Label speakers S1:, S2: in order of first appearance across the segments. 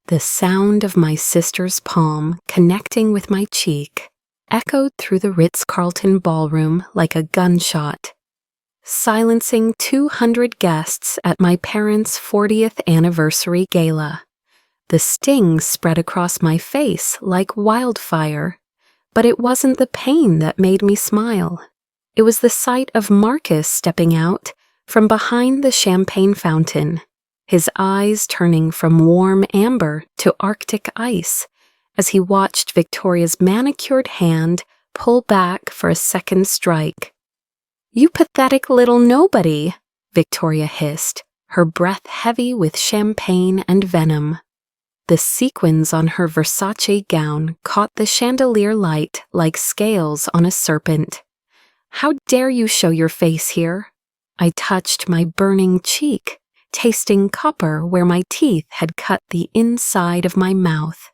S1: The sound of my sister's palm connecting with my cheek echoed through the Ritz-Carlton ballroom like a gunshot, silencing 200 guests at my parents' 40th anniversary gala. The sting spread across my face like wildfire, but it wasn't the pain that made me smile. It was the sight of Marcus stepping out from behind the champagne fountain, his eyes turning from warm amber to Arctic ice as he watched Victoria's manicured hand pull back for a second strike. "You pathetic little nobody," Victoria hissed, her breath heavy with champagne and venom. The sequins on her Versace gown caught the chandelier light like scales on a serpent. "How dare you show your face here?" I touched my burning cheek, tasting copper where my teeth had cut the inside of my mouth.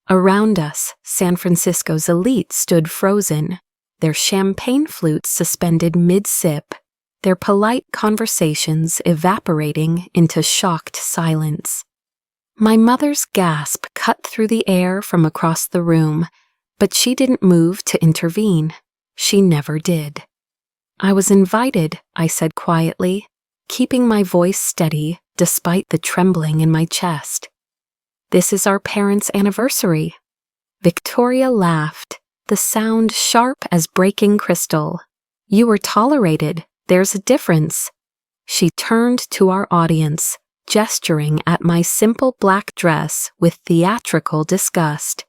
S1: Around us, San Francisco's elite stood frozen, their champagne flutes suspended mid-sip, their polite conversations evaporating into shocked silence. My mother's gasp cut through the air from across the room, but she didn't move to intervene. She never did. "I was invited," I said quietly, keeping my voice steady despite the trembling in my chest. "This is our parents' anniversary." Victoria laughed, the sound sharp as breaking crystal. "You were tolerated. There's a difference." She turned to our audience, gesturing at my simple black dress with theatrical disgust.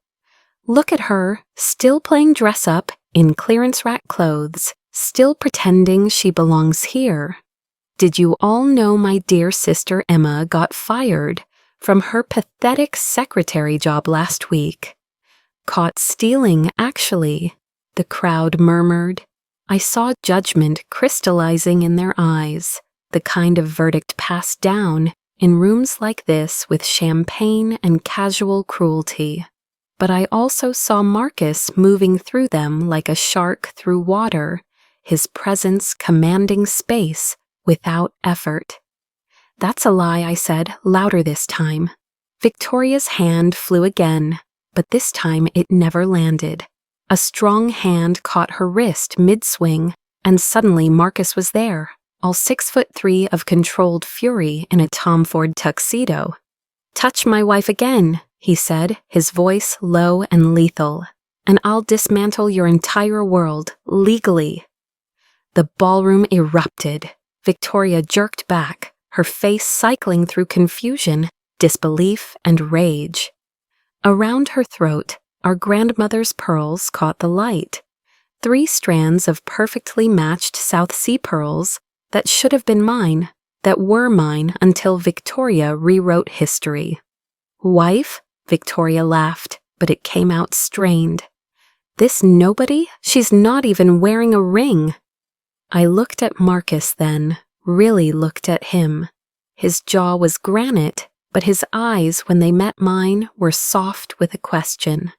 S1: "Look at her, still playing dress-up in clearance rack clothes, still pretending she belongs here. Did you all know my dear sister Emma got fired from her pathetic secretary job last week? Caught stealing, actually," the crowd murmured. I saw judgment crystallizing in their eyes, the kind of verdict passed down in rooms like this with champagne and casual cruelty. But I also saw Marcus moving through them like a shark through water, his presence commanding space without effort. "That's a lie," I said, louder this time. Victoria's hand flew again, but this time it never landed. A strong hand caught her wrist mid-swing, and suddenly Marcus was there, all 6'3" of controlled fury in a Tom Ford tuxedo. "Touch my wife again," he said, his voice low and lethal, "and I'll dismantle your entire world, legally." The ballroom erupted. Victoria jerked back, her face cycling through confusion, disbelief, and rage. Around her throat, our grandmother's pearls caught the light. 3 strands of perfectly matched South Sea pearls that should have been mine, that were mine until Victoria rewrote history. "Wife?" Victoria laughed, but it came out strained. "This nobody? She's not even wearing a ring." I looked at Marcus then, really looked at him. His jaw was granite, but his eyes, when they met mine, were soft with a question.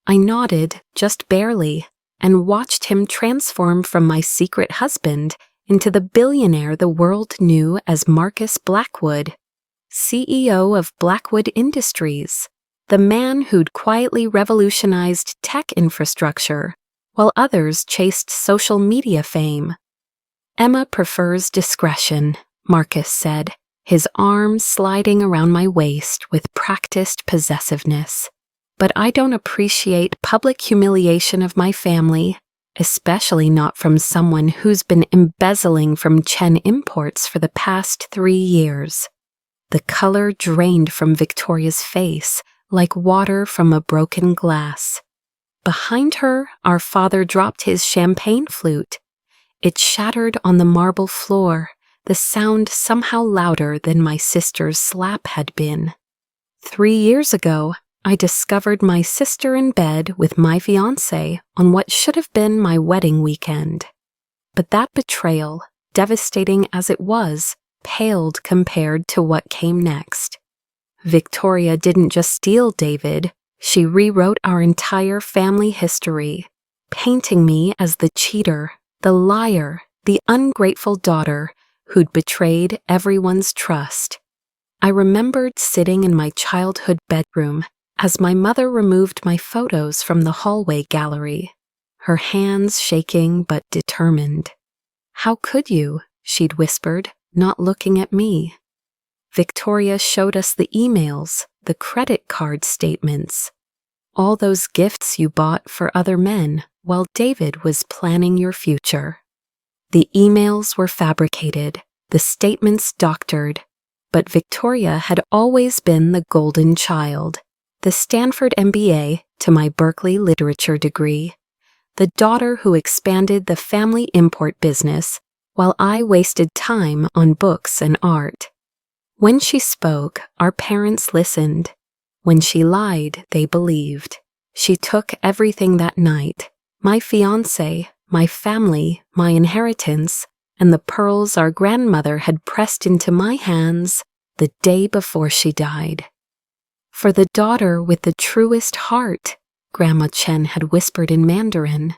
S1: I nodded, just barely, and watched him transform from my secret husband into the billionaire the world knew as Marcus Blackwood, CEO of Blackwood Industries, the man who'd quietly revolutionized tech infrastructure, while others chased social media fame. "Emma prefers discretion," Marcus said, his arm sliding around my waist with practiced possessiveness. "But I don't appreciate public humiliation of my family, especially not from someone who's been embezzling from Chen Imports for the past 3 years. The color drained from Victoria's face like water from a broken glass. Behind her, our father dropped his champagne flute. It shattered on the marble floor, the sound somehow louder than my sister's slap had been. 3 years ago, I discovered my sister in bed with my fiancé on what should have been my wedding weekend. But that betrayal, devastating as it was, paled compared to what came next. Victoria didn't just steal David, she rewrote our entire family history, painting me as the cheater, the liar, the ungrateful daughter who'd betrayed everyone's trust. I remembered sitting in my childhood bedroom as my mother removed my photos from the hallway gallery, her hands shaking but determined. "How could you?" she'd whispered, not looking at me. Victoria showed us the emails, the credit card statements, all those gifts you bought for other men while David was planning your future. The emails were fabricated, the statements doctored, but Victoria had always been the golden child, the Stanford MBA to my Berkeley literature degree, the daughter who expanded the family import business while I wasted time on books and art. When she spoke, our parents listened. When she lied, they believed. She took everything that night, my fiancé, my family, my inheritance, and the pearls our grandmother had pressed into my hands the day before she died. "For the daughter with the truest heart," Grandma Chen had whispered in Mandarin,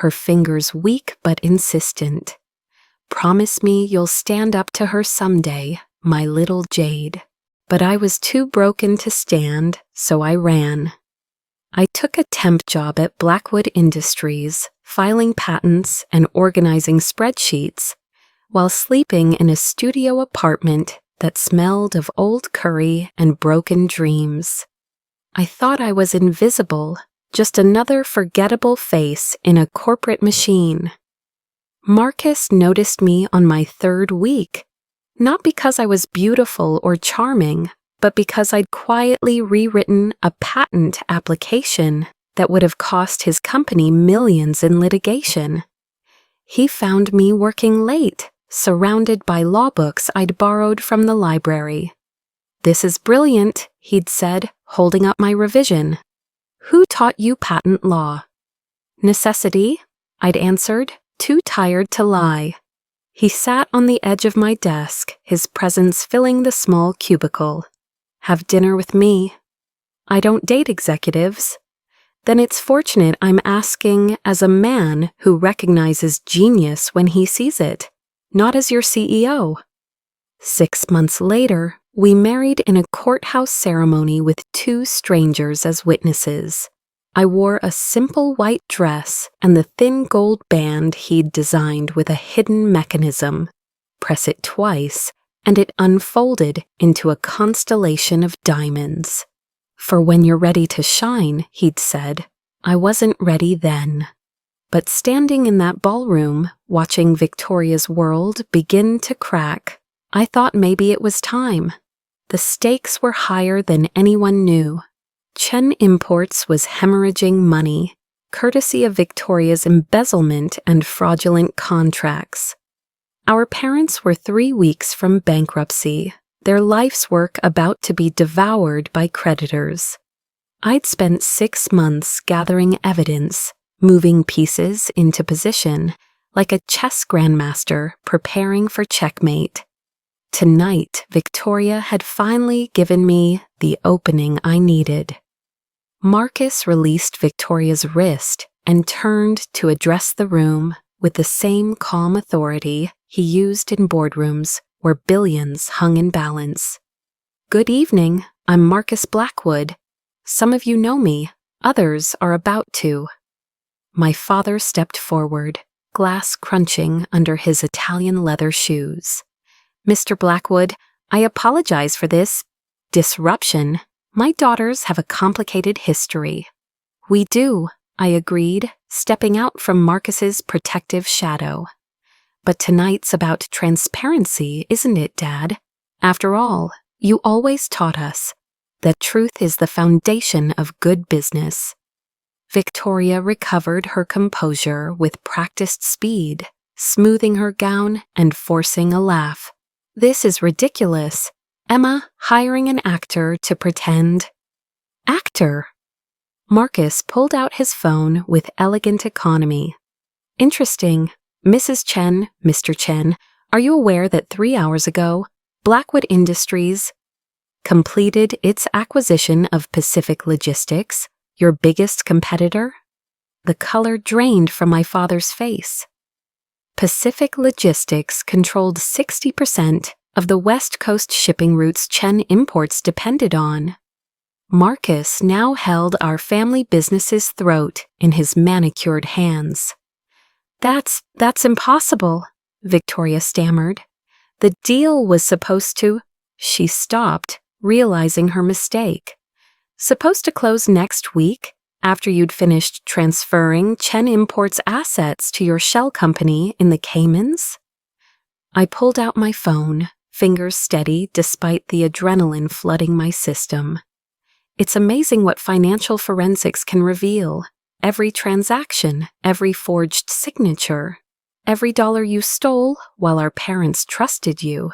S1: her fingers weak but insistent. "Promise me you'll stand up to her someday, my little jade." But I was too broken to stand, so I ran. I took a temp job at Blackwood Industries, filing patents and organizing spreadsheets, while sleeping in a studio apartment that smelled of old curry and broken dreams. I thought I was invisible, just another forgettable face in a corporate machine. Marcus noticed me on my 3rd week, not because I was beautiful or charming, but because I'd quietly rewritten a patent application that would have cost his company millions in litigation. He found me working late, surrounded by law books I'd borrowed from the library. "This is brilliant," he'd said, holding up my revision. "Who taught you patent law?" "Necessity," I'd answered, too tired to lie. He sat on the edge of my desk, his presence filling the small cubicle. "Have dinner with me." "I don't date executives." "Then it's fortunate I'm asking as a man who recognizes genius when he sees it, not as your CEO. 6 months later, we married in a courthouse ceremony with 2 strangers as witnesses. I wore a simple white dress and the thin gold band he'd designed with a hidden mechanism. Press it twice, and it unfolded into a constellation of diamonds. "For when you're ready to shine," he'd said. I wasn't ready then. But standing in that ballroom, watching Victoria's world begin to crack, I thought maybe it was time. The stakes were higher than anyone knew. Chen Imports was hemorrhaging money, courtesy of Victoria's embezzlement and fraudulent contracts. Our parents were 3 weeks from bankruptcy, their life's work about to be devoured by creditors. I'd spent 6 months gathering evidence, moving pieces into position, like a chess grandmaster preparing for checkmate. Tonight, Victoria had finally given me the opening I needed. Marcus released Victoria's wrist and turned to address the room with the same calm authority he used in boardrooms where billions hung in balance. "Good evening, I'm Marcus Blackwood. Some of you know me, others are about to." My father stepped forward, glass crunching under his Italian leather shoes. "Mr. Blackwood, I apologize for this disruption. My daughters have a complicated history." "We do," I agreed, stepping out from Marcus's protective shadow. "But tonight's about transparency, isn't it, Dad? After all, you always taught us that truth is the foundation of good business." Victoria recovered her composure with practiced speed, smoothing her gown and forcing a laugh. "This is ridiculous. Emma hiring an actor to pretend." "Actor?" Marcus pulled out his phone with elegant economy. "Interesting. Mrs. Chen, Mr. Chen, are you aware that 3 hours ago, Blackwood Industries completed its acquisition of Pacific Logistics, your biggest competitor?" The color drained from my father's face. Pacific Logistics controlled 60% of the West Coast shipping routes Chen Imports depended on. Marcus now held our family business's throat in his manicured hands. That's impossible," Victoria stammered. "The deal was supposed to—" She stopped, realizing her mistake. "Supposed to close next week, after you'd finished transferring Chen Imports' assets to your shell company in the Caymans?" I pulled out my phone, fingers steady despite the adrenaline flooding my system. It's amazing what financial forensics can reveal. Every transaction, every forged signature, every dollar you stole while our parents trusted you.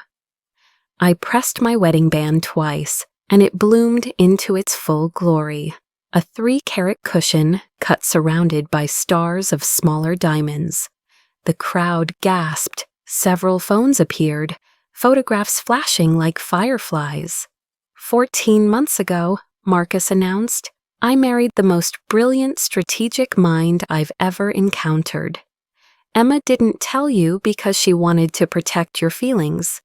S1: I pressed my wedding band twice, and it bloomed into its full glory. A 3-carat cushion cut surrounded by stars of smaller diamonds. The crowd gasped, several phones appeared, photographs flashing like fireflies. 14 months ago, Marcus announced, I married the most brilliant strategic mind I've ever encountered. Emma didn't tell you because she wanted to protect your feelings.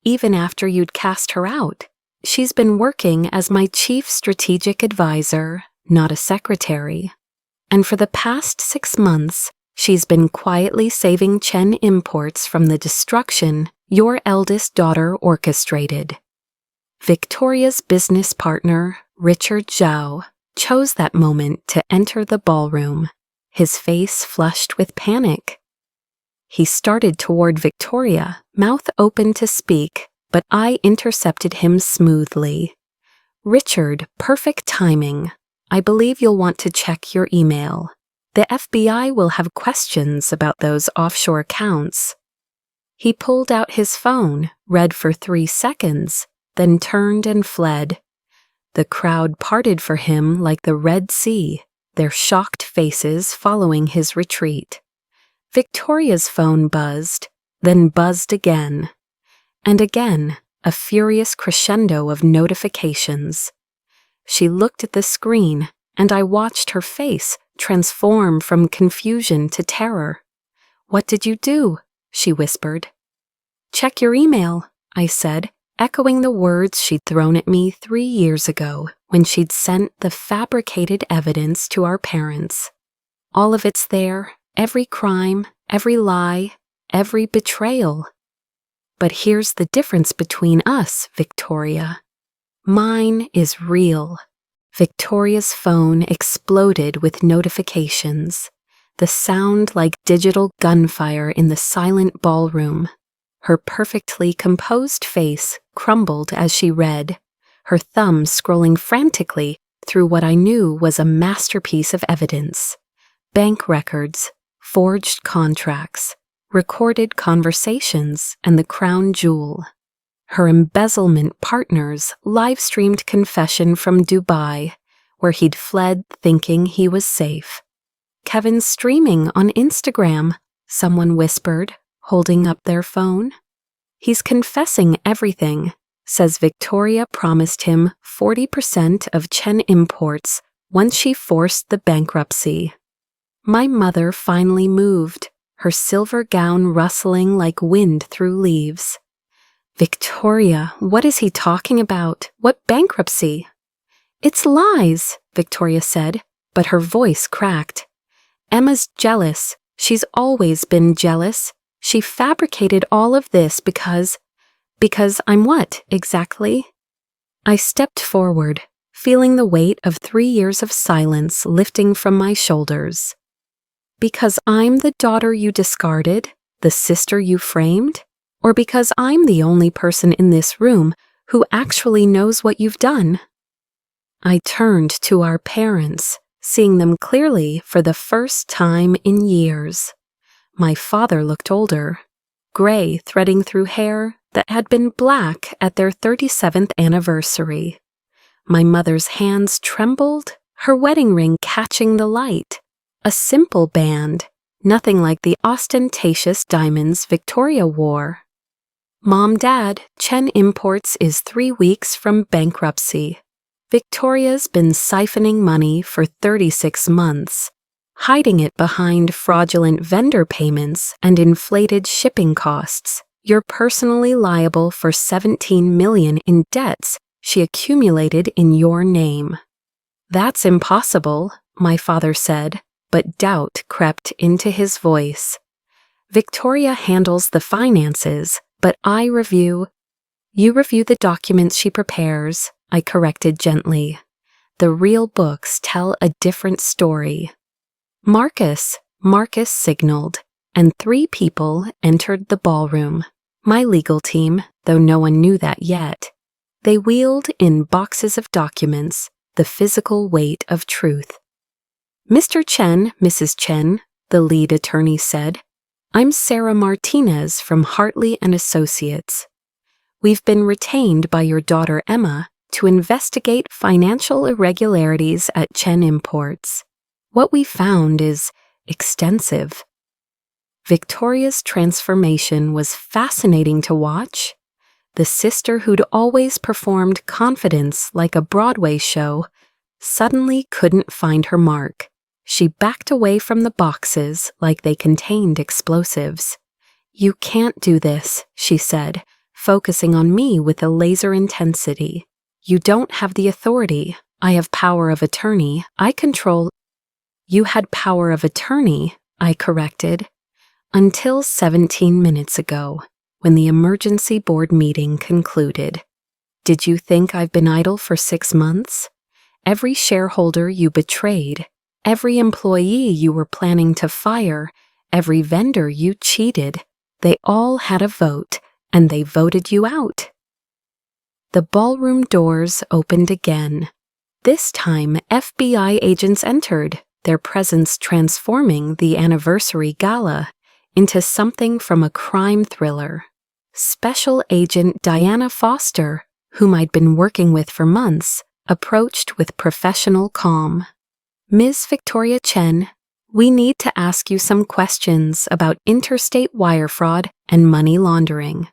S1: Even after you'd cast her out, she's been working as my chief strategic advisor, not a secretary. And for the past 6 months, she's been quietly saving Chen Imports from the destruction your eldest daughter orchestrated. Victoria's business partner, Richard Zhao, chose that moment to enter the ballroom, his face flushed with panic. He started toward Victoria, mouth open to speak, but I intercepted him smoothly. "Richard, perfect timing. I believe you'll want to check your email. The FBI will have questions about those offshore accounts." He pulled out his phone, read for 3 seconds, then turned and fled. The crowd parted for him like the Red Sea, their shocked faces following his retreat. Victoria's phone buzzed, then buzzed again. And again, a furious crescendo of notifications. She looked at the screen, and I watched her face transform from confusion to terror. "What did you do?" she whispered. "Check your email," I said, echoing the words she'd thrown at me 3 years ago when she'd sent the fabricated evidence to our parents. All of it's there, every crime, every lie, every betrayal. But here's the difference between us, Victoria. Mine is real. Victoria's phone exploded with notifications, the sound like digital gunfire in the silent ballroom. Her perfectly composed face crumbled as she read, her thumb scrolling frantically through what I knew was a masterpiece of evidence. Bank records, forged contracts, recorded conversations, and the crown jewel. Her embezzlement partner's live-streamed confession from Dubai, where he'd fled thinking he was safe. "Kevin's streaming on Instagram," someone whispered, holding up their phone. "He's confessing everything, says Victoria promised him 40% of Chen Imports once she forced the bankruptcy." My mother finally moved, her silver gown rustling like wind through leaves. "Victoria, what is he talking about? What bankruptcy?" "It's lies," Victoria said, but her voice cracked. "Emma's jealous. She's always been jealous. She fabricated all of this because I'm what, exactly?" I stepped forward, feeling the weight of 3 years of silence lifting from my shoulders. "Because I'm the daughter you discarded, the sister you framed? Or because I'm the only person in this room who actually knows what you've done?" I turned to our parents, seeing them clearly for the first time in years. My father looked older, gray threading through hair that had been black at their 37th anniversary. My mother's hands trembled, her wedding ring catching the light. A simple band, nothing like the ostentatious diamonds Victoria wore. "Mom, Dad, Chen Imports is 3 weeks from bankruptcy. Victoria's been siphoning money for 36 months, hiding it behind fraudulent vendor payments and inflated shipping costs. You're personally liable for $17 million in debts she accumulated in your name." "That's impossible," my father said, but doubt crept into his voice. "Victoria handles the finances, but I review—" "You review the documents she prepares," I corrected gently. "The real books tell a different story." Marcus signaled, and 3 people entered the ballroom. My legal team, though no one knew that yet. They wheeled in boxes of documents, the physical weight of truth. "Mr. Chen, Mrs. Chen," the lead attorney said, "I'm Sarah Martinez from Hartley & Associates. We've been retained by your daughter Emma to investigate financial irregularities at Chen Imports. What we found is extensive." Victoria's transformation was fascinating to watch. The sister who'd always performed confidence like a Broadway show suddenly couldn't find her mark. She backed away from the boxes like they contained explosives. "You can't do this," she said, focusing on me with a laser intensity. "You don't have the authority. I have power of attorney. I control—" "You had power of attorney," I corrected. "Until 17 minutes ago, when the emergency board meeting concluded. Did you think I've been idle for 6 months? Every shareholder you betrayed, every employee you were planning to fire, every vendor you cheated, they all had a vote, and they voted you out." The ballroom doors opened again. This time, FBI agents entered, their presence transforming the anniversary gala into something from a crime thriller. Special Agent Diana Foster, whom I'd been working with for months, approached with professional calm. "Ms. Victoria Chen, we need to ask you some questions about interstate wire fraud and money laundering.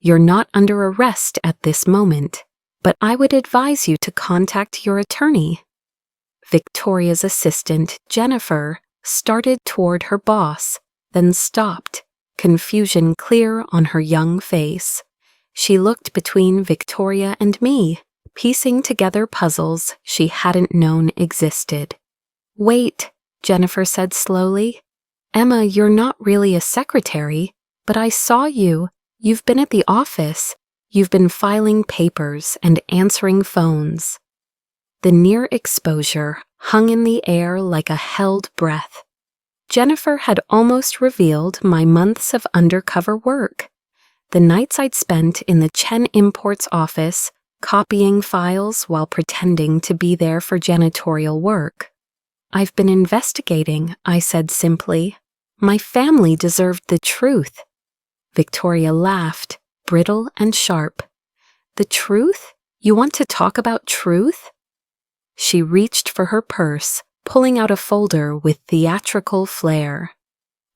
S1: You're not under arrest at this moment, but I would advise you to contact your attorney." Victoria's assistant, Jennifer, started toward her boss, then stopped, confusion clear on her young face. She looked between Victoria and me, piecing together puzzles she hadn't known existed. "Wait," Jennifer said slowly. "Emma, you're not really a secretary, but I saw you. You've been at the office. You've been filing papers and answering phones." The near exposure hung in the air like a held breath. Jennifer had almost revealed my months of undercover work. The nights I'd spent in the Chen Imports office, copying files while pretending to be there for janitorial work. "I've been investigating," I said simply. "My family deserved the truth." Victoria laughed, brittle and sharp. "The truth? You want to talk about truth?" She reached for her purse, pulling out a folder with theatrical flair.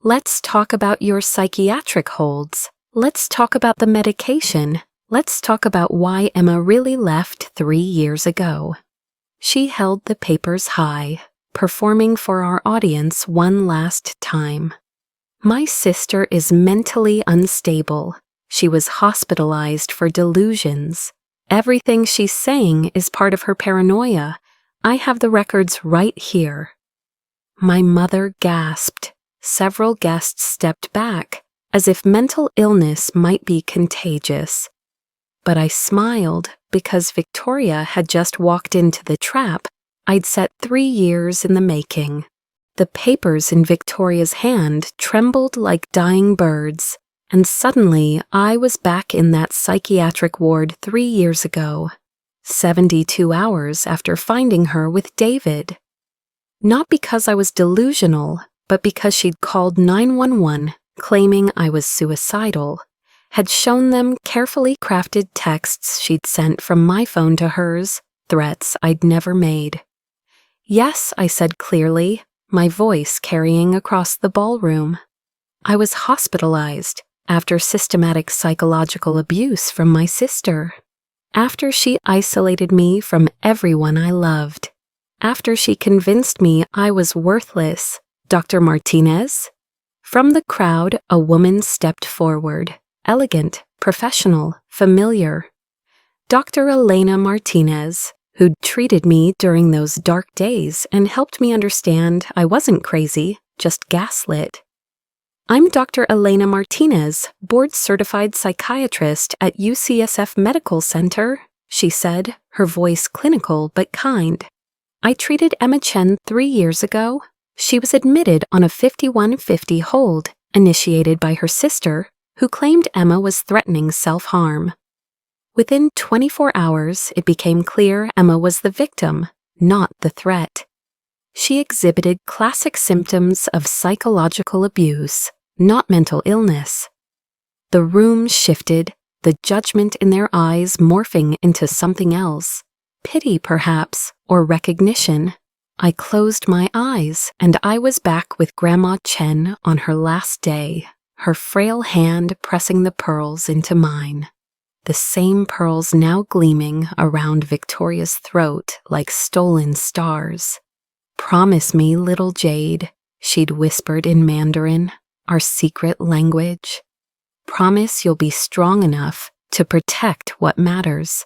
S1: "Let's talk about your psychiatric holds. Let's talk about the medication. Let's talk about why Emma really left 3 years ago." She held the papers high, performing for our audience one last time. "My sister is mentally unstable. She was hospitalized for delusions. Everything she's saying is part of her paranoia. I have the records right here." My mother gasped. Several guests stepped back, as if mental illness might be contagious. But I smiled because Victoria had just walked into the trap I'd set 3 years in the making. The papers in Victoria's hand trembled like dying birds, and suddenly I was back in that psychiatric ward 3 years ago. 72 hours after finding her with David. Not because I was delusional, but because she'd called 911 claiming I was suicidal, had shown them carefully crafted texts she'd sent from my phone to hers, threats I'd never made. "Yes," I said clearly, my voice carrying across the ballroom. "I was hospitalized after systematic psychological abuse from my sister. After she isolated me from everyone I loved. After she convinced me I was worthless. Dr. Martinez?" From the crowd, a woman stepped forward, elegant, professional, familiar. Dr. Elena Martinez, who'd treated me during those dark days and helped me understand I wasn't crazy, just gaslit. I'm Dr. Elena Martinez, board-certified psychiatrist at UCSF Medical Center, she said, her voice clinical but kind. I treated Emma Chen 3 years ago. She was admitted on a 5150 hold, initiated by her sister, who claimed Emma was threatening self-harm. Within 24 hours, it became clear Emma was the victim, not the threat. She exhibited classic symptoms of psychological abuse, not mental illness. The room shifted, the judgment in their eyes morphing into something else, pity perhaps, or recognition. I closed my eyes, and I was back with Grandma Chen on her last day, her frail hand pressing the pearls into mine. The same pearls now gleaming around Victoria's throat like stolen stars. "Promise me, little Jade," she'd whispered in Mandarin, our secret language. "Promise you'll be strong enough to protect what matters.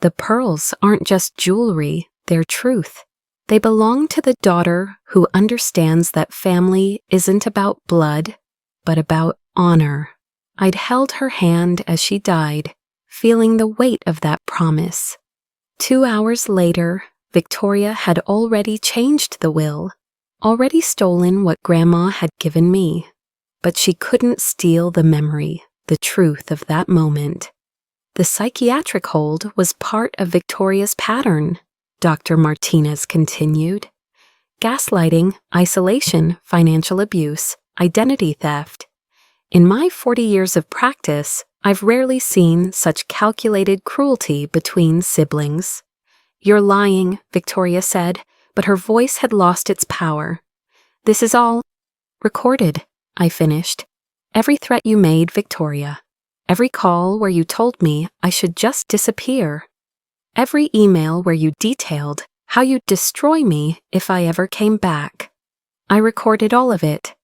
S1: The pearls aren't just jewelry, they're truth. They belong to the daughter who understands that family isn't about blood, but about honor." I'd held her hand as she died, feeling the weight of that promise. 2 hours later, Victoria had already changed the will, already stolen what Grandma had given me. But she couldn't steal the memory, the truth of that moment. The psychiatric hold was part of Victoria's pattern, Dr. Martinez continued. Gaslighting, isolation, financial abuse, identity theft. In my 40 years of practice, I've rarely seen such calculated cruelty between siblings. "You're lying," Victoria said, but her voice had lost its power. "This is all recorded," I finished. "Every threat you made, Victoria. Every call where you told me I should just disappear. Every email where you detailed how you'd destroy me if I ever came back. I recorded all of it."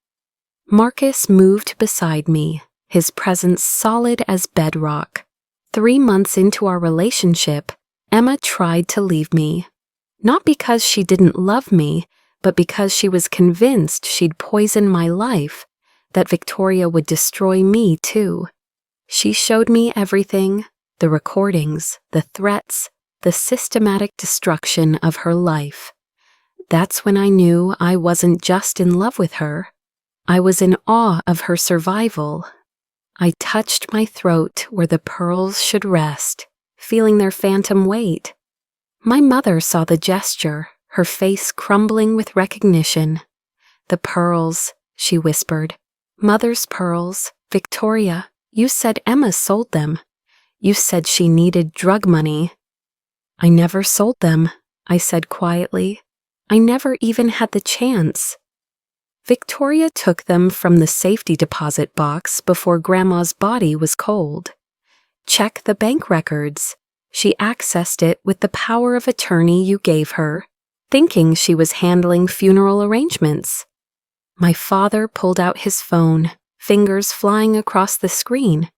S1: Marcus moved beside me, his presence solid as bedrock. 3 months into our relationship, Emma tried to leave me. Not because she didn't love me, but because she was convinced she'd poison my life, that Victoria would destroy me too. She showed me everything, the recordings, the threats, the systematic destruction of her life. That's when I knew I wasn't just in love with her. I was in awe of her survival. I touched my throat where the pearls should rest, feeling their phantom weight. My mother saw the gesture, her face crumbling with recognition. "The pearls," she whispered. "Mother's pearls. Victoria, you said Emma sold them. You said she needed drug money." "I never sold them," I said quietly. "I never even had the chance." Victoria took them from the safety deposit box before Grandma's body was cold. "Check the bank records." She accessed it with the power of attorney you gave her, thinking she was handling funeral arrangements. My father pulled out his phone, fingers flying across the screen.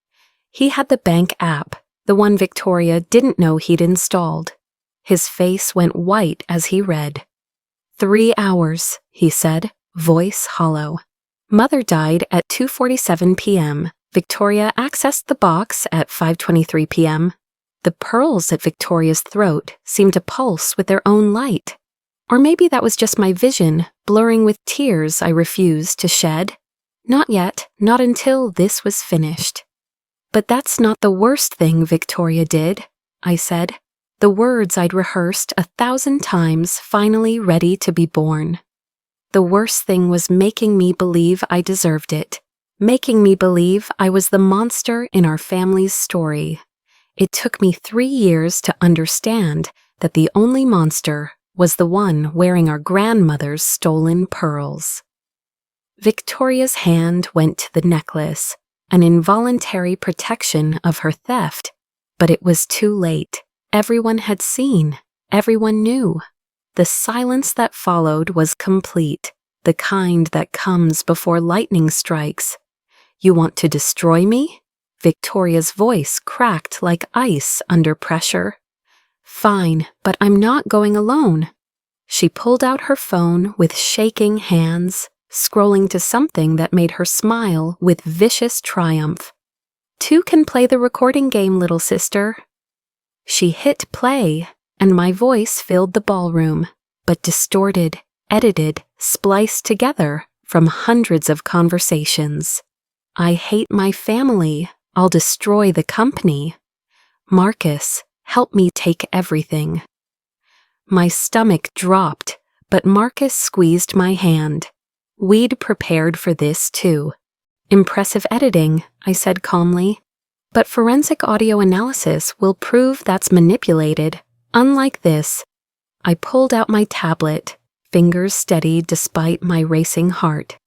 S1: He had the bank app, the one Victoria didn't know he'd installed. His face went white as he read. 3 hours, he said, voice hollow. Mother died at 2:47 p.m. Victoria accessed the box at 5:23 p.m. The pearls at Victoria's throat seemed to pulse with their own light. Or maybe that was just my vision, blurring with tears I refused to shed. Not yet, not until this was finished. "But that's not the worst thing Victoria did," I said. The words I'd rehearsed 1,000 times finally ready to be born. The worst thing was making me believe I deserved it, making me believe I was the monster in our family's story. It took me 3 years to understand that the only monster was the one wearing our grandmother's stolen pearls. Victoria's hand went to the necklace, an involuntary protection of her theft, but it was too late. Everyone had seen, everyone knew. The silence that followed was complete, the kind that comes before lightning strikes. "You want to destroy me?" Victoria's voice cracked like ice under pressure. "Fine, but I'm not going alone." She pulled out her phone with shaking hands, scrolling to something that made her smile with vicious triumph. "Two can play the recording game, little sister." She hit play, and my voice filled the ballroom, but distorted, edited, spliced together from hundreds of conversations. "I hate my family. I'll destroy the company. Marcus, help me take everything." My stomach dropped, but Marcus squeezed my hand. "We'd prepared for this too." "Impressive editing," I said calmly. "But forensic audio analysis will prove that's manipulated, unlike this." I pulled out my tablet, fingers steady despite my racing heart.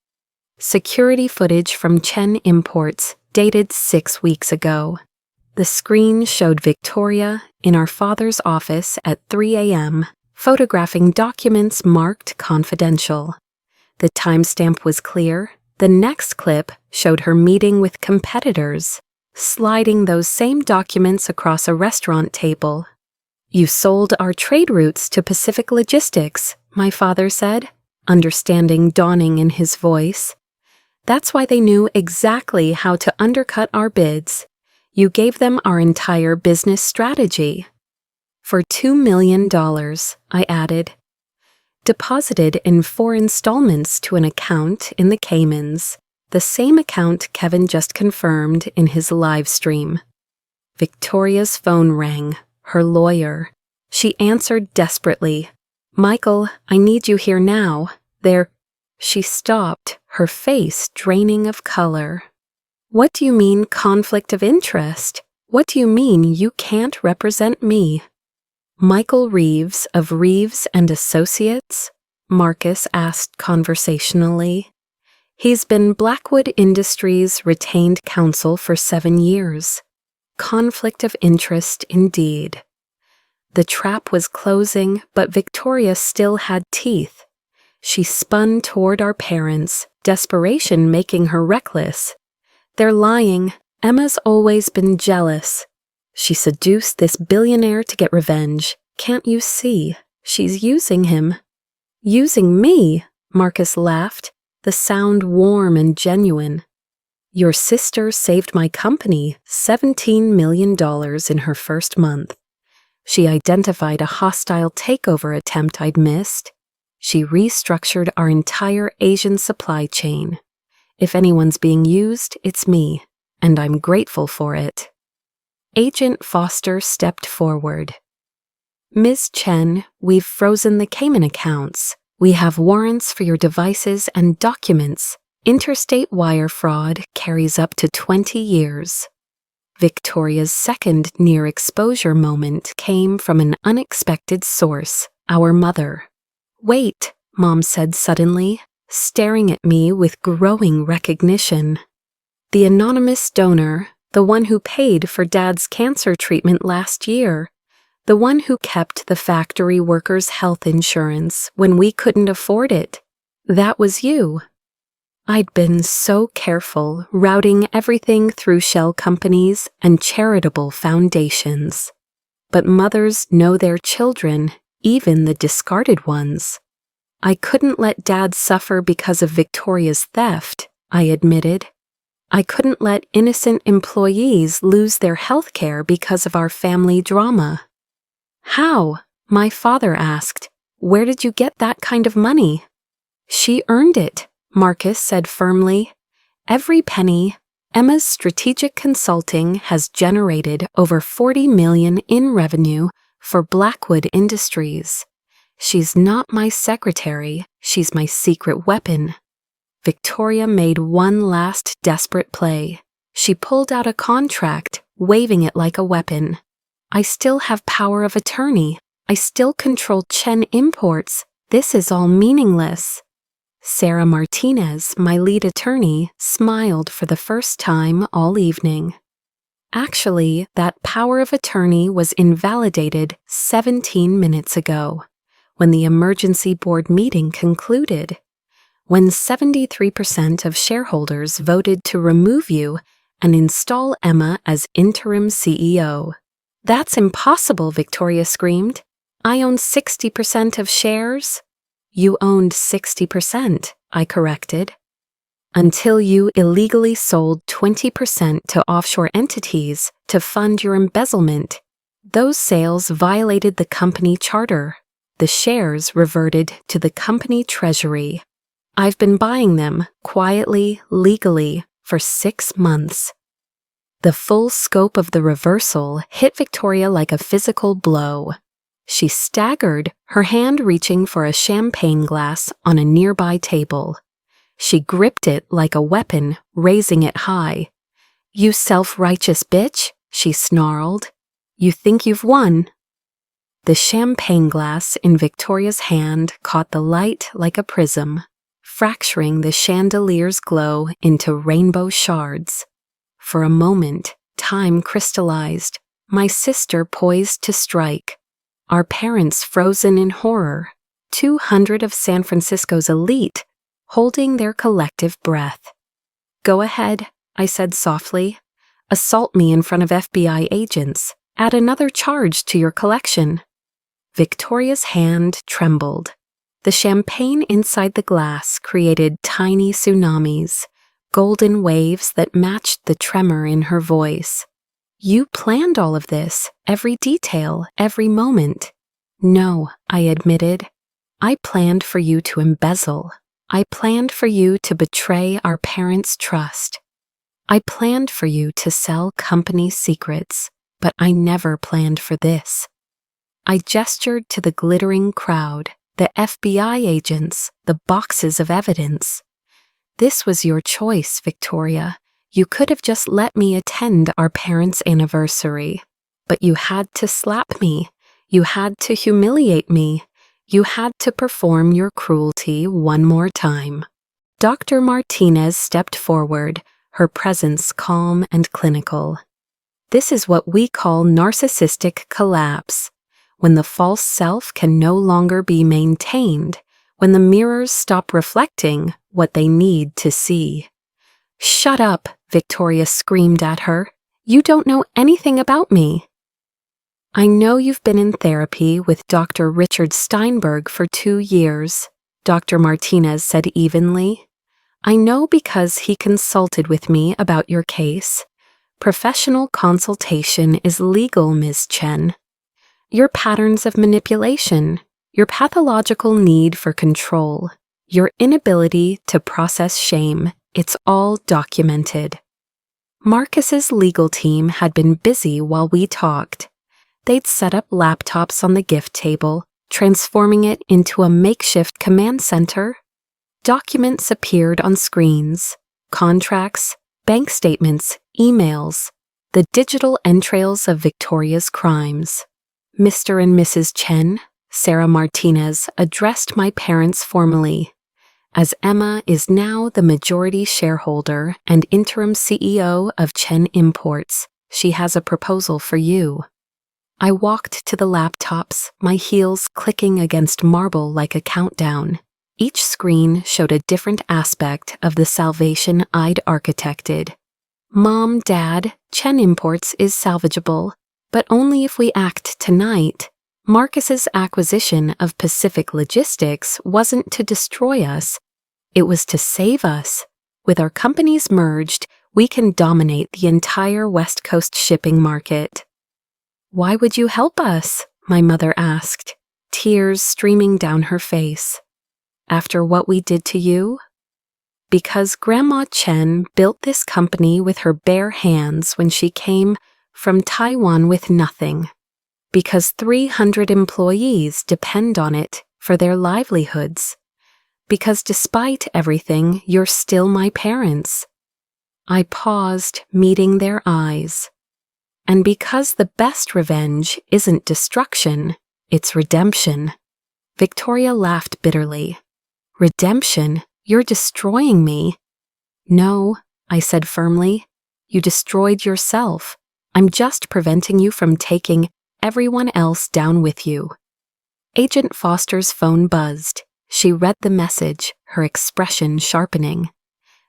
S1: Security footage from Chen Imports, dated 6 weeks ago. The screen showed Victoria in our father's office at 3 a.m., photographing documents marked confidential. The timestamp was clear. The next clip showed her meeting with competitors, sliding those same documents across a restaurant table. "You sold our trade routes to Pacific Logistics," my father said, understanding dawning in his voice. "That's why they knew exactly how to undercut our bids. You gave them our entire business strategy." "For $2 million, I added. "Deposited in 4 installments to an account in the Caymans, the same account Kevin just confirmed in his live stream." Victoria's phone rang, her lawyer. She answered desperately. "Michael, I need you here now. She stopped, her face draining of color. "What do you mean conflict of interest? What do you mean you can't represent me?" "Michael Reeves of Reeves and Associates?" Marcus asked conversationally. "He's been Blackwood Industries' retained counsel for 7 years. Conflict of interest indeed." The trap was closing, but Victoria still had teeth. She spun toward our parents, desperation making her reckless. "They're lying. Emma's always been jealous. She seduced this billionaire to get revenge. Can't you see? She's using him." "Using me?" Marcus laughed, the sound warm and genuine. "Your sister saved my company $17 million in her first month. She identified a hostile takeover attempt I'd missed. She restructured our entire Asian supply chain. If anyone's being used, it's me, and I'm grateful for it." Agent Foster stepped forward. "Ms. Chen, we've frozen the Cayman accounts. We have warrants for your devices and documents. Interstate wire fraud carries up to 20 years. Victoria's second near-exposure moment came from an unexpected source, our mother. "Wait," Mom said suddenly, staring at me with growing recognition. "The anonymous donor, the one who paid for Dad's cancer treatment last year, the one who kept the factory workers' health insurance when we couldn't afford it, that was you." I'd been so careful routing everything through shell companies and charitable foundations. But mothers know their children, even the discarded ones. "I couldn't let Dad suffer because of Victoria's theft," I admitted. "I couldn't let innocent employees lose their health care because of our family drama." "How?" my father asked. "Where did you get that kind of money?" "She earned it," Marcus said firmly. "Every penny. Emma's strategic consulting has generated over $40 million in revenue for Blackwood Industries. She's not my secretary, she's my secret weapon." Victoria made one last desperate play. She pulled out a contract, waving it like a weapon. "I still have power of attorney. I still control Chen Imports. This is all meaningless." Sarah Martinez, my lead attorney, smiled for the first time all evening. Actually, that power of attorney was invalidated 17 minutes ago, when the emergency board meeting concluded. When 73% of shareholders voted to remove you and install Emma as interim CEO. That's impossible, Victoria screamed. I own 60% of shares. You owned 60%, I corrected. Until you illegally sold 20% to offshore entities to fund your embezzlement. Those sales violated the company charter. The shares reverted to the company treasury. I've been buying them, quietly, legally, for 6 months. The full scope of the reversal hit Victoria like a physical blow. She staggered, her hand reaching for a champagne glass on a nearby table. She gripped it like a weapon, raising it high. You self-righteous bitch, she snarled. You think you've won? The champagne glass in Victoria's hand caught the light like a prism, fracturing the chandelier's glow into rainbow shards. For a moment, time crystallized, my sister poised to strike. Our parents frozen in horror, 200 of San Francisco's elite, holding their collective breath. Go ahead, I said softly. Assault me in front of FBI agents. Add another charge to your collection. Victoria's hand trembled. The champagne inside the glass created tiny tsunamis, golden waves that matched the tremor in her voice. You planned all of this, every detail, every moment. No, I admitted. I planned for you to embezzle. I planned for you to betray our parents' trust. I planned for you to sell company secrets, but I never planned for this. I gestured to the glittering crowd, the FBI agents, the boxes of evidence. This was your choice, Victoria. You could have just let me attend our parents' anniversary. But you had to slap me. You had to humiliate me. You had to perform your cruelty one more time. Dr. Martinez stepped forward, her presence calm and clinical. This is what we call narcissistic collapse, when the false self can no longer be maintained, when the mirrors stop reflecting what they need to see. Shut up, Victoria screamed at her. You don't know anything about me. I know you've been in therapy with Dr. Richard Steinberg for 2 years, Dr. Martinez said evenly. I know because he consulted with me about your case. Professional consultation is legal, Ms. Chen. Your patterns of manipulation, your pathological need for control, your inability to process shame, it's all documented. Marcus's legal team had been busy while we talked. They'd set up laptops on the gift table, transforming it into a makeshift command center. Documents appeared on screens, contracts, bank statements, emails, the digital entrails of Victoria's crimes. Mr. and Mrs. Chen, Sarah Martinez addressed my parents formally. As Emma is now the majority shareholder and interim CEO of Chen Imports, she has a proposal for you. I walked to the laptops, my heels clicking against marble like a countdown. Each screen showed a different aspect of the salvation I'd architected. Mom, Dad, Chen Imports is salvageable, but only if we act tonight. Marcus's acquisition of Pacific Logistics wasn't to destroy us. It was to save us. With our companies merged, we can dominate the entire West Coast shipping market. Why would you help us? My mother asked, tears streaming down her face. After what we did to you? Because Grandma Chen built this company with her bare hands when she came from Taiwan with nothing. Because 300 employees depend on it for their livelihoods. Because despite everything, you're still my parents. I paused, meeting their eyes. And because the best revenge isn't destruction, it's redemption. Victoria laughed bitterly. Redemption? You're destroying me. No, I said firmly. You destroyed yourself. I'm just preventing you from taking everyone else down with you. Agent Foster's phone buzzed. She read the message, her expression sharpening.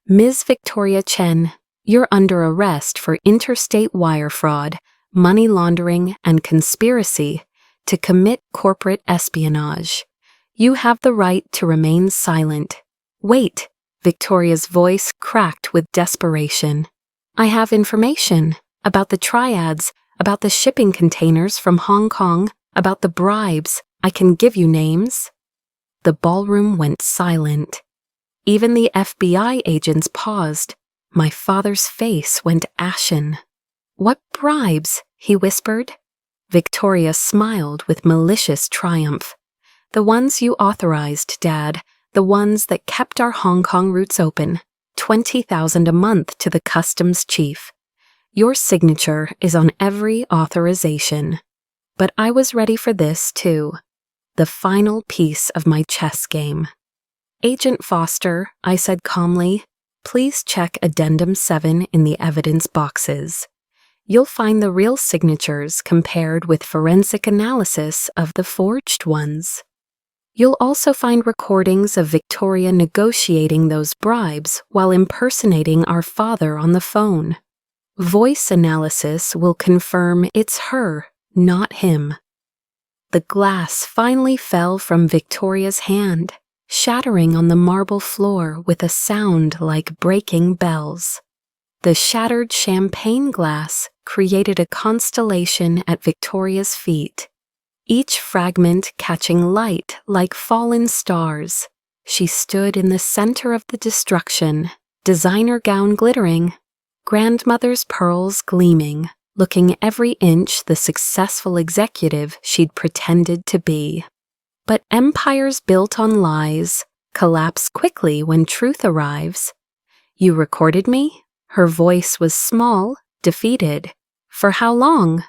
S1: Ms. Victoria Chen, You're under arrest for interstate wire fraud, money laundering, and conspiracy to commit corporate espionage. You have the right to remain silent. Wait, Victoria's voice cracked with desperation. I have information about the triads, about the shipping containers from Hong Kong, about the bribes. I can give you names. The ballroom went silent. Even the FBI agents paused. My father's face went ashen. What bribes? He whispered. Victoria smiled with malicious triumph. The ones you authorized, Dad. The ones that kept our Hong Kong routes open. $20,000 a month to the customs chief. Your signature is on every authorization. But I was ready for this, too. The final piece of my chess game. Agent Foster, I said calmly, please check Addendum 7 in the evidence boxes. You'll find the real signatures compared with forensic analysis of the forged ones. You'll also find recordings of Victoria negotiating those bribes while impersonating our father on the phone. Voice analysis will confirm it's her, not him. The glass finally fell from Victoria's hand, shattering on the marble floor with a sound like breaking bells. The shattered champagne glass created a constellation at Victoria's feet, each fragment catching light like fallen stars. She stood in the center of the destruction, designer gown glittering, grandmother's pearls gleaming, looking every inch the successful executive she'd pretended to be. But empires built on lies collapse quickly when truth arrives. You recorded me? Her voice was small, defeated. For how long?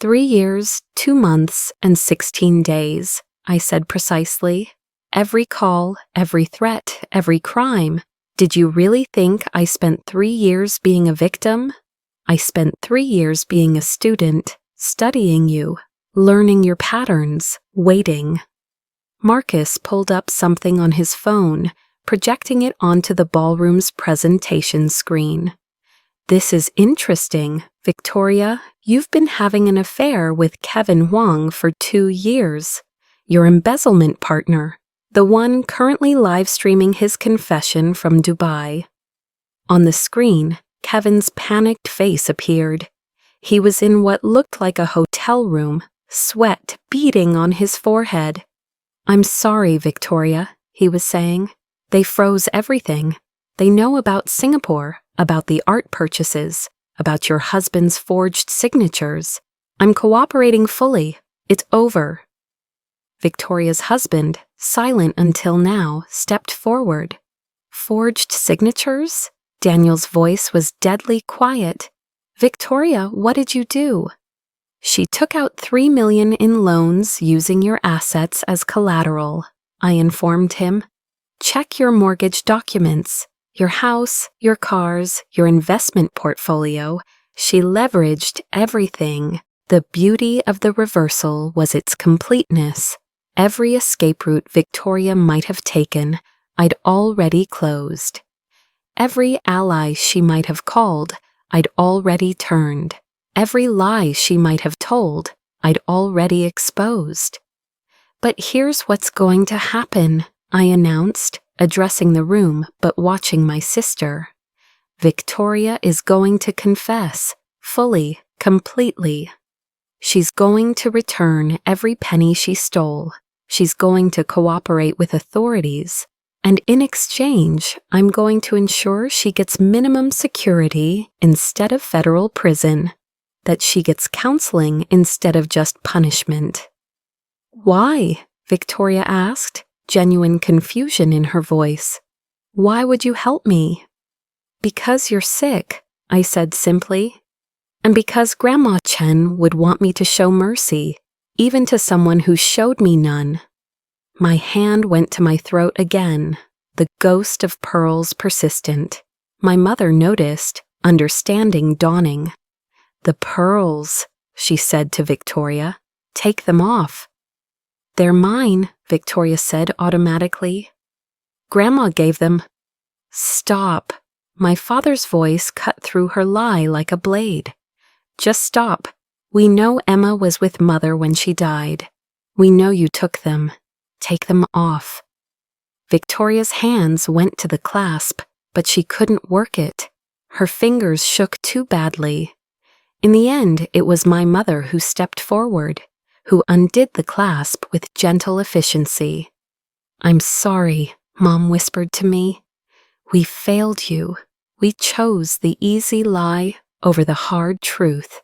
S1: 3 years, 2 months, and 16 days, I said precisely. Every call, every threat, every crime. Did you really think I spent 3 years being a victim? I spent 3 years being a student, studying you, learning your patterns, waiting. Marcus pulled up something on his phone, projecting it onto the ballroom's presentation screen. This is interesting, Victoria. You've been having an affair with Kevin Huang for 2 years. Your embezzlement partner, the one currently live-streaming his confession from Dubai. On the screen, Kevin's panicked face appeared. He was in what looked like a hotel room, sweat beading on his forehead. I'm sorry, Victoria, he was saying. They froze everything. They know about Singapore, about the art purchases, about your husband's forged signatures. I'm cooperating fully. It's over. Victoria's husband, silent until now, stepped forward. Forged signatures? Daniel's voice was deadly quiet. Victoria, what did you do? She took out $3 million in loans using your assets as collateral, I informed him. Check your mortgage documents, your house, your cars, your investment portfolio. She leveraged everything. The beauty of the reversal was its completeness. Every escape route Victoria might have taken, I'd already closed. Every ally she might have called, I'd already turned. Every lie she might have told, I'd already exposed. But here's what's going to happen, I announced, addressing the room but watching my sister. Victoria is going to confess, fully, completely. She's going to return every penny she stole. She's going to cooperate with authorities. And in exchange, I'm going to ensure she gets minimum security instead of federal prison. That she gets counseling instead of just punishment. Why? Victoria asked, genuine confusion in her voice. Why would you help me? Because you're sick, I said simply. And because Grandma Chen would want me to show mercy, even to someone who showed me none. My hand went to my throat again, the ghost of pearls persistent. My mother noticed, understanding dawning. The pearls, she said to Victoria. Take them off. They're mine, Victoria said automatically. Grandma gave them. Stop, My father's voice cut through her lie like a blade. Just stop. We know Emma was with Mother when she died. We know you took them. Take them off. Victoria's hands went to the clasp, but she couldn't work it. Her fingers shook too badly. In the end, it was my mother who stepped forward, who undid the clasp with gentle efficiency. "I'm sorry," Mom whispered to me. "We failed you. We chose the easy lie over the hard truth."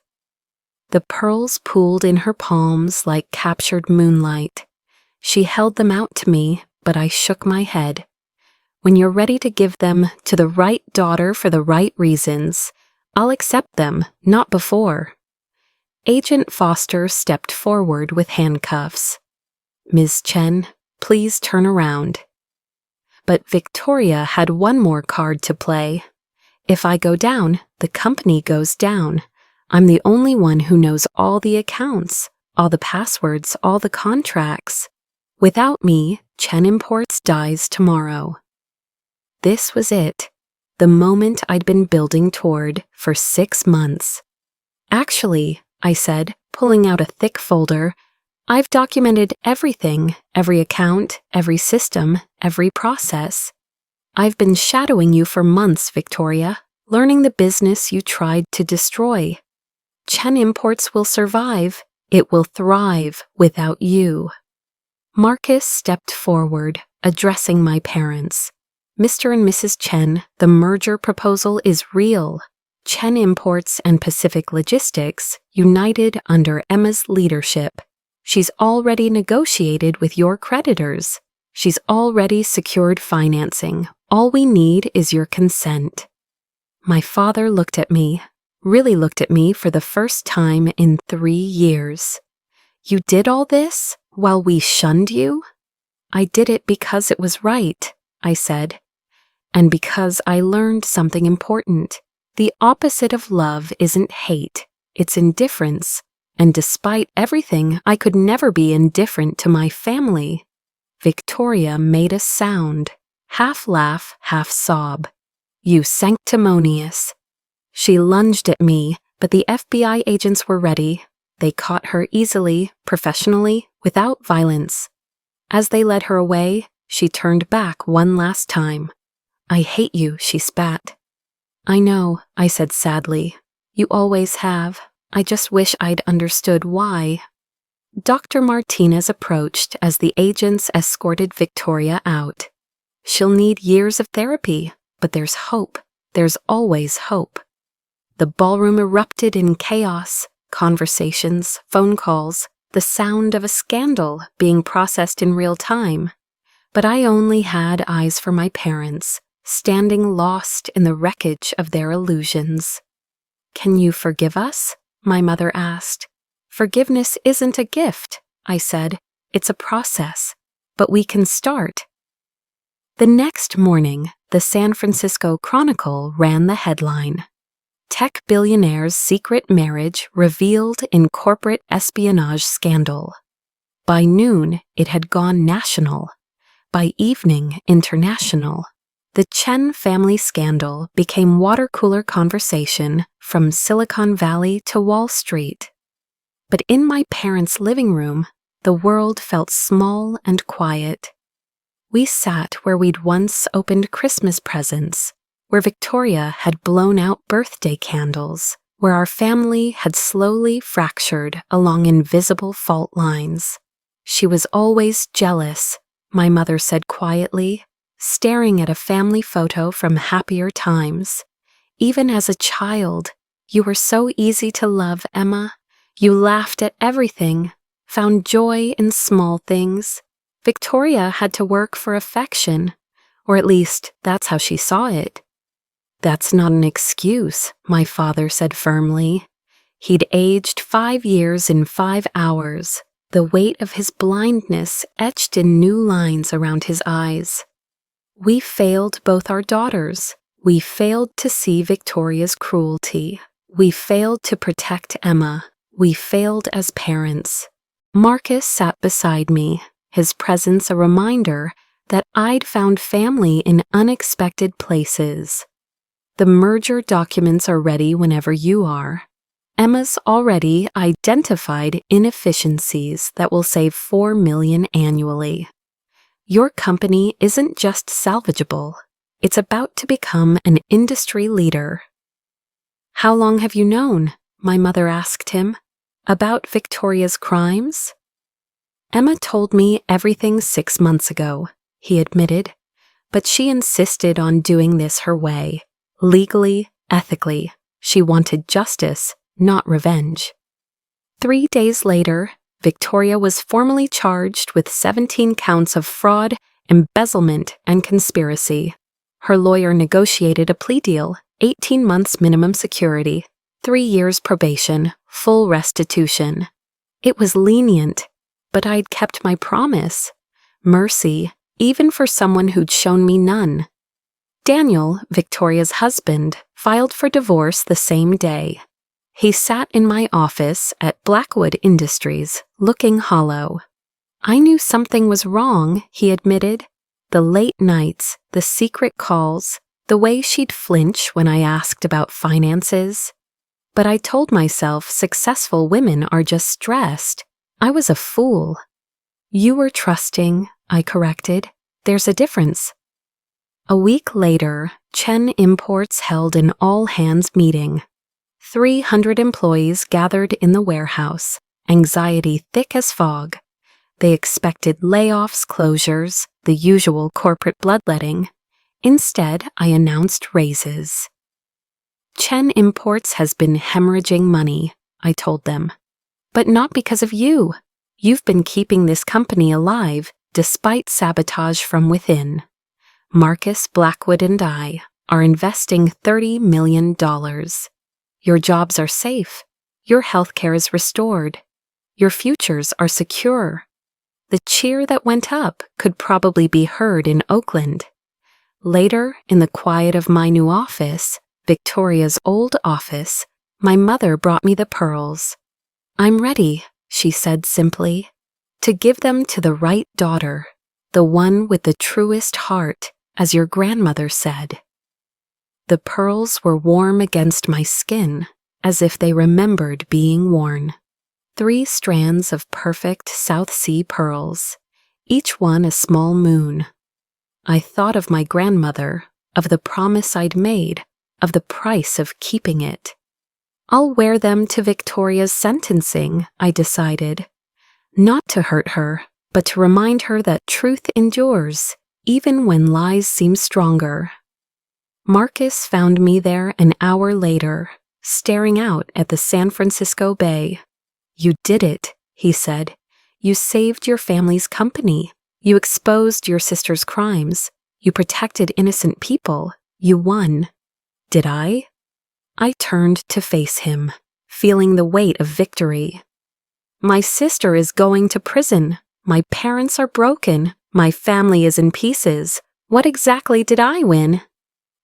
S1: The pearls pooled in her palms like captured moonlight. She held them out to me, but I shook my head. "When you're ready to give them to the right daughter for the right reasons, I'll accept them, not before." Agent Foster stepped forward with handcuffs. "Ms. Chen, please turn around." But Victoria had one more card to play. If I go down, the company goes down. I'm the only one who knows all the accounts, all the passwords, all the contracts. Without me, Chen Imports dies tomorrow. This was it, the moment I'd been building toward for 6 months. "Actually," I said, pulling out a thick folder, "I've documented everything, every account, every system, every process. I've been shadowing you for months, Victoria, learning the business you tried to destroy. Chen Imports will survive. It will thrive without you." Marcus stepped forward, addressing my parents. "Mr. and Mrs. Chen, the merger proposal is real. Chen Imports and Pacific Logistics united under Emma's leadership. She's already negotiated with your creditors. She's already secured financing. All we need is your consent." My father looked at me, really looked at me for the first time in 3 years. "You did all this while we shunned you?" "I did it because it was right," I said. "And because I learned something important. The opposite of love isn't hate, it's indifference. And despite everything, I could never be indifferent to my family." Victoria made a sound, half laugh, half sob. "You sanctimonious." She lunged at me, but the FBI agents were ready. They caught her easily, professionally, without violence. As they led her away, she turned back one last time. "I hate you," she spat. "I know," I said sadly. "You always have. I just wish I'd understood why." Dr. Martinez approached as the agents escorted Victoria out. "She'll need years of therapy, but there's hope. There's always hope." The ballroom erupted in chaos, conversations, phone calls, the sound of a scandal being processed in real time. But I only had eyes for my parents, standing lost in the wreckage of their illusions. "Can you forgive us?" my mother asked. "Forgiveness isn't a gift," I said. "It's a process. But we can start." The next morning, the San Francisco Chronicle ran the headline, "Tech Billionaire's Secret Marriage Revealed in Corporate Espionage Scandal." By noon, it had gone national. By evening, international. The Chen family scandal became water cooler conversation from Silicon Valley to Wall Street. But in my parents' living room, the world felt small and quiet. We sat where we'd once opened Christmas presents, where Victoria had blown out birthday candles, where our family had slowly fractured along invisible fault lines. "She was always jealous," my mother said quietly, staring at a family photo from happier times. "Even as a child, you were so easy to love, Emma. You laughed at everything, found joy in small things. Victoria had to work for affection, or at least that's how she saw it." "That's not an excuse," my father said firmly. He'd aged 5 years in 5 hours, the weight of his blindness etched in new lines around his eyes. "We failed both our daughters. We failed to see Victoria's cruelty. We failed to protect Emma. We failed as parents." Marcus sat beside me, his presence a reminder that I'd found family in unexpected places. The merger documents are ready whenever you are. Emma's already identified inefficiencies that will save $4 million annually. Your company isn't just salvageable, it's about to become an industry leader. How long have you known? My mother asked him. About Victoria's crimes? Emma told me everything 6 months ago, he admitted, but she insisted on doing this her way. Legally, ethically, she wanted justice, not revenge. 3 days later, Victoria was formally charged with 17 counts of fraud, embezzlement, and conspiracy. Her lawyer negotiated a plea deal, 18 months minimum security, 3 years probation, full restitution. It was lenient, but I'd kept my promise. Mercy, even for someone who'd shown me none. Daniel, Victoria's husband, filed for divorce the same day. He sat in my office at Blackwood Industries, looking hollow. I knew something was wrong, he admitted. The late nights, the secret calls, the way she'd flinch when I asked about finances. But I told myself successful women are just stressed. I was a fool. You were trusting, I corrected. There's a difference. A week later, Chen Imports held an all-hands meeting. 300 employees gathered in the warehouse, anxiety thick as fog. They expected layoffs, closures, the usual corporate bloodletting. Instead, I announced raises. Chen Imports has been hemorrhaging money, I told them. But not because of you. You've been keeping this company alive, despite sabotage from within. Marcus, Blackwood, and I are investing $30 million. Your jobs are safe. Your healthcare is restored. Your futures are secure. The cheer that went up could probably be heard in Oakland. Later, in the quiet of my new office, Victoria's old office, my mother brought me the pearls. I'm ready, she said simply, to give them to the right daughter, the one with the truest heart, as your grandmother said. The pearls were warm against my skin, as if they remembered being worn. 3 strands of perfect South Sea pearls, each one a small moon. I thought of my grandmother, of the promise I'd made, of the price of keeping it. I'll wear them to Victoria's sentencing, I decided. Not to hurt her, but to remind her that truth endures, even when lies seem stronger. Marcus found me there an hour later, staring out at the San Francisco Bay. You did it, he said. You saved your family's company. You exposed your sister's crimes. You protected innocent people. You won. Did I? I turned to face him, feeling the weight of victory. My sister is going to prison. My parents are broken. My family is in pieces. What exactly did I win?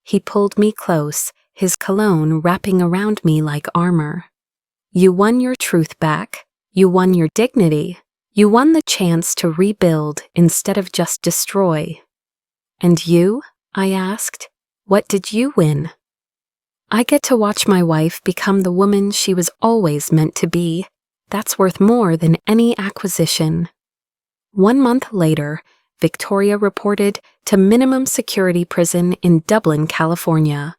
S1: He pulled me close, his cologne wrapping around me like armor. You won your truth back. You won your dignity. You won the chance to rebuild instead of just destroy. And you? I asked. What did you win? I get to watch my wife become the woman she was always meant to be. That's worth more than any acquisition. 1 month later, Victoria reported to minimum security prison in Dublin, California.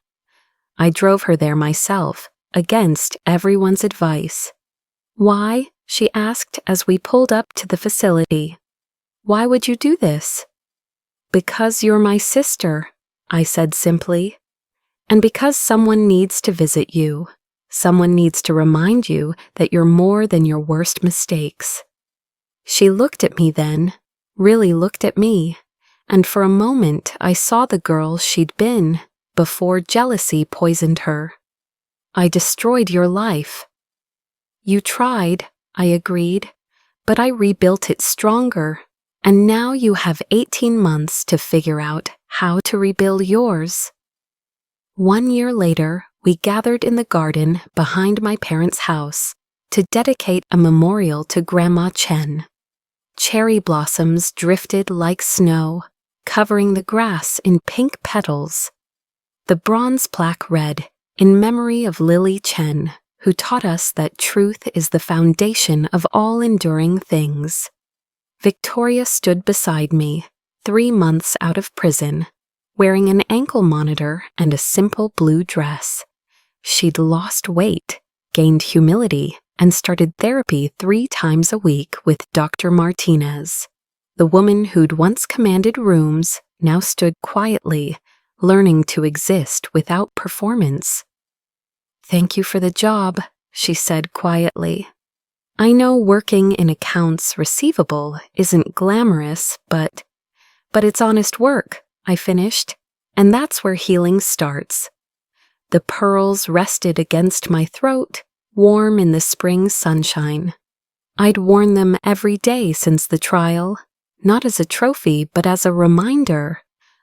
S1: I drove her there myself, against everyone's advice. Why? She asked as we pulled up to the facility. Why would you do this? Because you're my sister, I said simply. And because someone needs to visit you. Someone needs to remind you that you're more than your worst mistakes. She looked at me then, really looked at me, and for a moment I saw the girl she'd been before jealousy poisoned her. I destroyed your life. You tried, I agreed, but I rebuilt it stronger, and now you have 18 months to figure out how to rebuild yours. 1 year later, we gathered in the garden behind my parents' house to dedicate a memorial to Grandma Chen. Cherry blossoms drifted like snow, covering the grass in pink petals. The bronze plaque read, "In memory of Lily Chen, who taught us that truth is the foundation of all enduring things." Victoria stood beside me, 3 months out of prison, wearing an ankle monitor and a simple blue dress. She'd lost weight, gained humility, and started therapy 3 times a week with Dr. Martinez. The woman who'd once commanded rooms now stood quietly, learning to exist without performance. "Thank you for the job," she said quietly. "I know working in accounts receivable isn't glamorous, but it's honest work," I finished, "and that's where healing starts." The pearls rested against my throat, warm in the spring sunshine. I'd worn them every day since the trial, not as a trophy but as a reminder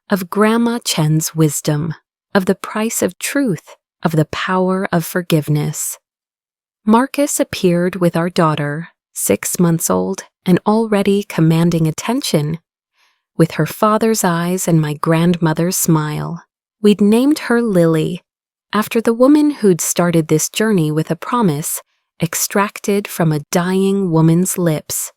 S1: of Grandma Chen's wisdom, of the price of truth, of the power of forgiveness. Marcus appeared with our daughter, 6 months old and already commanding attention. With her father's eyes and my grandmother's smile, we'd named her Lily, after the woman who'd started this journey with a promise extracted from a dying woman's lips.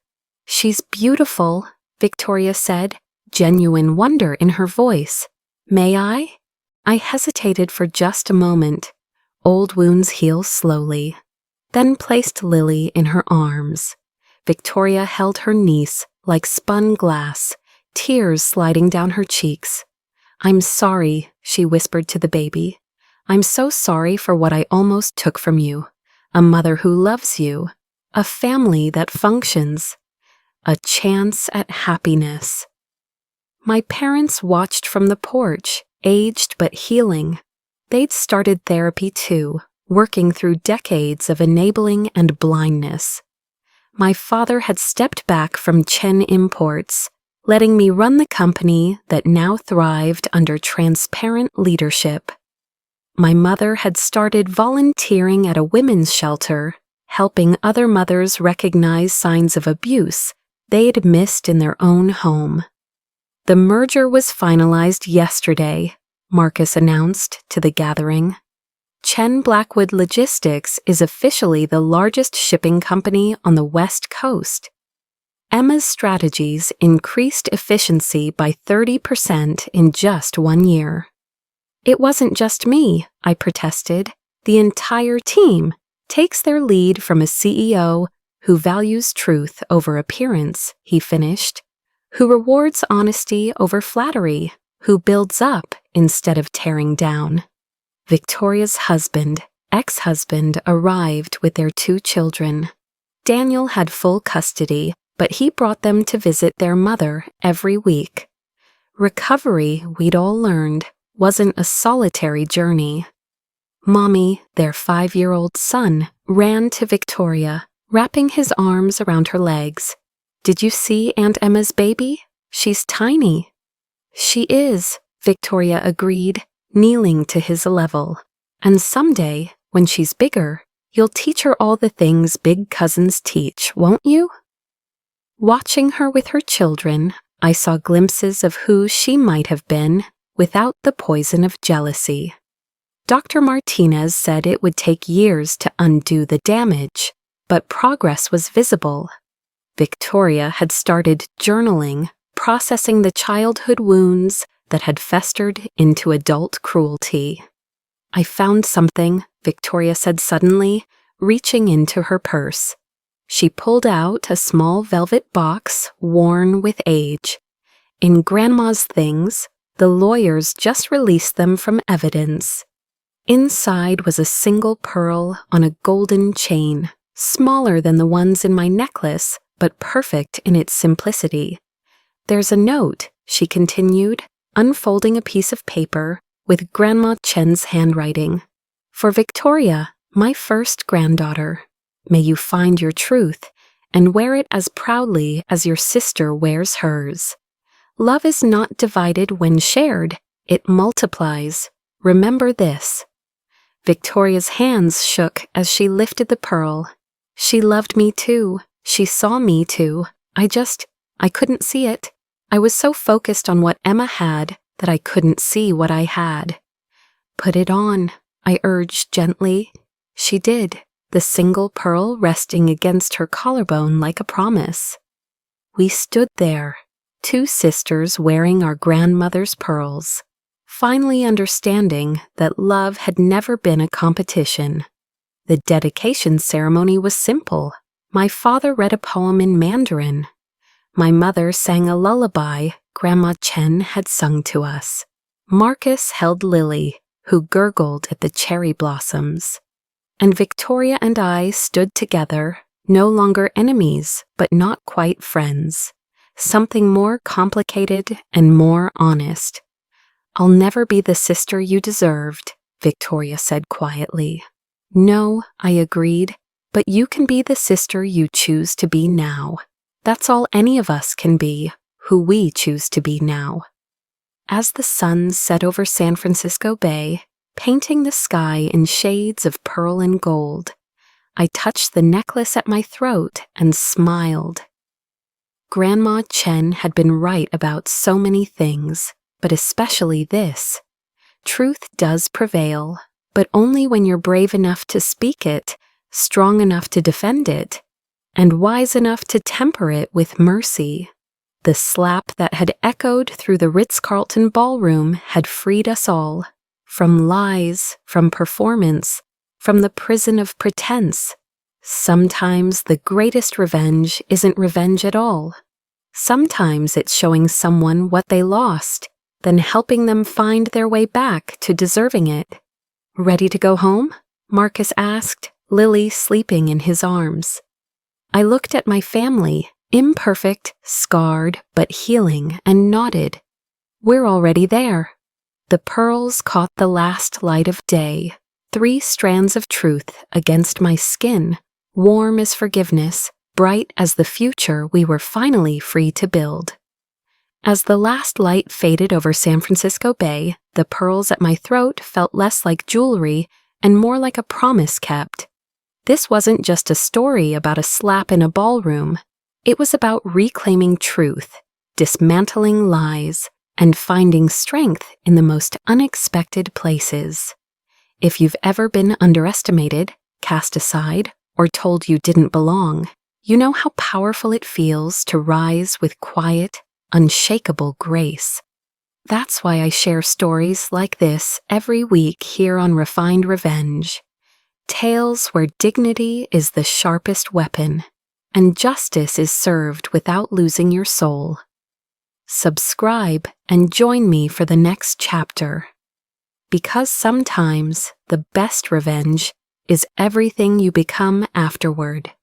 S1: "She's beautiful," Victoria said, genuine wonder in her voice. "May I?" I hesitated for just a moment. Old wounds heal slowly. Then placed Lily in her arms. Victoria held her niece like spun glass, tears sliding down her cheeks. "I'm sorry," she whispered to the baby. "I'm so sorry for what I almost took from you. A mother who loves you, a family that functions, a chance at happiness." My parents watched from the porch, aged but healing. They'd started therapy too, working through decades of enabling and blindness. My father had stepped back from Chen Imports, letting me run the company that now thrived under transparent leadership. My mother had started volunteering at a women's shelter, helping other mothers recognize signs of abuse they'd missed in their own home. "The merger was finalized yesterday," Marcus announced to the gathering. "Chen Blackwood Logistics is officially the largest shipping company on the West Coast." Emma's strategies increased efficiency by 30% in just 1 year. "It wasn't just me," I protested. "The entire team takes their lead from a CEO who values truth over appearance," he finished, "who rewards honesty over flattery, who builds up instead of tearing down." Victoria's ex-husband, arrived with their 2 children. Daniel had full custody, but he brought them to visit their mother every week. Recovery, we'd all learned, wasn't a solitary journey. Mommy, their 5-year-old son, ran to Victoria, wrapping his arms around her legs. "Did you see Aunt Emma's baby? She's tiny." "She is," Victoria agreed, kneeling to his level. "And someday, when she's bigger, you'll teach her all the things big cousins teach, won't you?" Watching her with her children, I saw glimpses of who she might have been without the poison of jealousy. Dr. Martinez said it would take years to undo the damage, but progress was visible. Victoria had started journaling, processing the childhood wounds that had festered into adult cruelty. "I found something," Victoria said suddenly, reaching into her purse. She pulled out a small velvet box worn with age. In Grandma's things, the lawyers just released them from evidence. Inside was a single pearl on a golden chain, smaller than the ones in my necklace, but perfect in its simplicity. "There's a note," she continued, unfolding a piece of paper with Grandma Chen's handwriting. "For Victoria, my first granddaughter. May you find your truth and wear it as proudly as your sister wears hers. Love is not divided when shared, it multiplies. Remember this." Victoria's hands shook as she lifted the pearl. She loved me too. She saw me too. I couldn't see it. I was so focused on what Emma had that I couldn't see what I had. Put it on, I urged gently. She did, the single pearl resting against her collarbone like a promise. We stood there, two sisters wearing our grandmother's pearls, finally understanding that love had never been a competition. The dedication ceremony was simple. My father read a poem in Mandarin. My mother sang a lullaby Grandma Chen had sung to us. Marcus held Lily, who gurgled at the cherry blossoms. And Victoria and I stood together, no longer enemies, but not quite friends. Something more complicated and more honest. "I'll never be the sister you deserved," Victoria said quietly. "No," I agreed, "but you can be the sister you choose to be now. That's all any of us can be, who we choose to be now." As the sun set over San Francisco Bay, painting the sky in shades of pearl and gold, I touched the necklace at my throat and smiled. Grandma Chen had been right about so many things, but especially this. Truth does prevail, but only when you're brave enough to speak it, strong enough to defend it, and wise enough to temper it with mercy. The slap that had echoed through the Ritz-Carlton ballroom had freed us all, from lies, from performance, from the prison of pretense. Sometimes the greatest revenge isn't revenge at all. Sometimes it's showing someone what they lost, then helping them find their way back to deserving it. "Ready to go home?" Marcus asked, Lily sleeping in his arms. I looked at my family, imperfect, scarred, but healing, and nodded. "We're already there." The pearls caught the last light of day, 3 strands of truth against my skin, warm as forgiveness, bright as the future we were finally free to build. As the last light faded over San Francisco Bay, the pearls at my throat felt less like jewelry and more like a promise kept. This wasn't just a story about a slap in a ballroom. It was about reclaiming truth, dismantling lies, and finding strength in the most unexpected places. If you've ever been underestimated, cast aside, or told you didn't belong, you know how powerful it feels to rise with quiet, unshakable grace. That's why I share stories like this every week here on Refined Revenge. Tales where dignity is the sharpest weapon, and justice is served without losing your soul. Subscribe and join me for the next chapter. Because sometimes the best revenge is everything you become afterward.